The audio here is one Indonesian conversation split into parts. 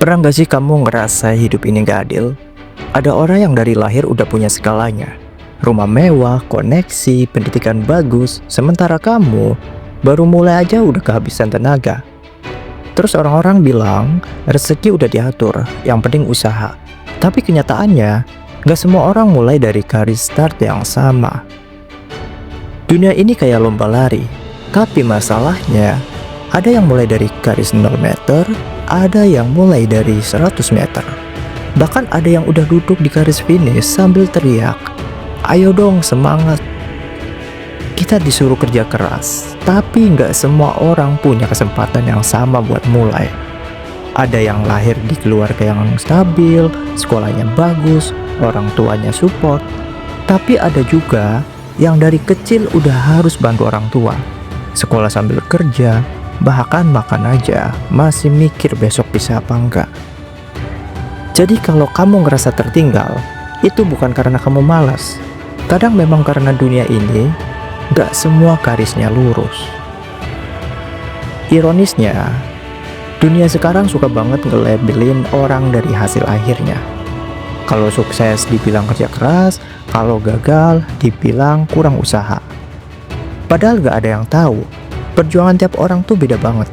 Pernah gak sih kamu ngerasa hidup ini gak adil? Ada orang yang dari lahir udah punya segalanya. Rumah mewah, koneksi, pendidikan bagus. Sementara kamu baru mulai aja udah kehabisan tenaga. Terus orang-orang bilang rezeki udah diatur, yang penting usaha. Tapi kenyataannya gak semua orang mulai dari garis start yang sama. Dunia ini kayak lomba lari. Tapi masalahnya ada yang mulai dari garis 0 meter, ada yang mulai dari 100 meter. Bahkan ada yang udah duduk di garis finish sambil teriak, "Ayo dong, semangat!" Kita disuruh kerja keras, tapi nggak semua orang punya kesempatan yang sama buat mulai. Ada yang lahir di keluarga yang stabil, sekolahnya bagus, orang tuanya support. Tapi ada juga yang dari kecil udah harus bantu orang tua, sekolah sambil kerja, bahkan makan aja masih mikir besok bisa apa enggak. Jadi kalau kamu ngerasa tertinggal, itu bukan karena kamu malas. Kadang memang karena dunia ini gak semua garisnya lurus. Ironisnya, dunia sekarang suka banget nge-labelin orang dari hasil akhirnya. Kalau sukses dibilang kerja keras, kalau gagal dibilang kurang usaha. Padahal gak ada yang tahu perjuangan tiap orang tuh beda banget.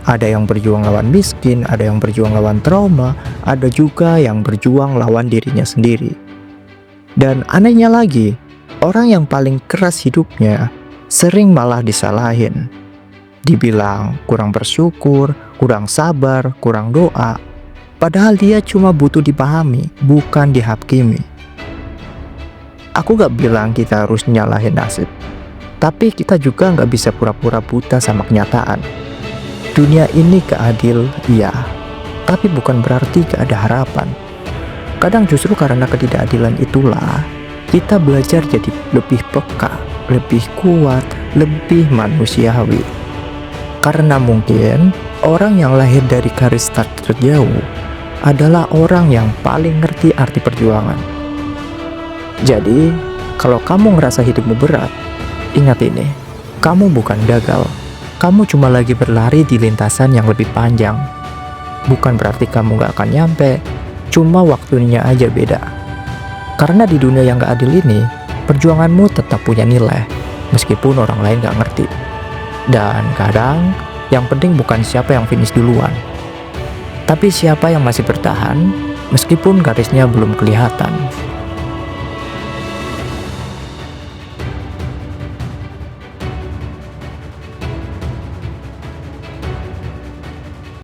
Ada yang berjuang lawan miskin, ada yang berjuang lawan trauma, ada juga yang berjuang lawan dirinya sendiri. Dan anehnya lagi, orang yang paling keras hidupnya sering malah disalahin. Dibilang kurang bersyukur, kurang sabar, kurang doa. Padahal dia cuma butuh dipahami, bukan dihakimi. Aku gak bilang kita harus nyalahin nasib, tapi kita juga nggak bisa pura-pura buta sama kenyataan. Dunia ini gak adil, iya, tapi bukan berarti gak ada harapan. Kadang justru karena ketidakadilan itulah kita belajar jadi lebih peka, lebih kuat, lebih manusiawi. Karena mungkin orang yang lahir dari garis start terjauh adalah orang yang paling ngerti arti perjuangan. Jadi, kalau kamu ngerasa hidupmu berat, ingat ini, kamu bukan gagal. Kamu cuma lagi berlari di lintasan yang lebih panjang. Bukan berarti kamu gak akan nyampe, cuma waktunya aja beda. Karena di dunia yang gak adil ini, perjuanganmu tetap punya nilai, meskipun orang lain gak ngerti. Dan kadang, yang penting bukan siapa yang finish duluan, tapi siapa yang masih bertahan, meskipun garisnya belum kelihatan.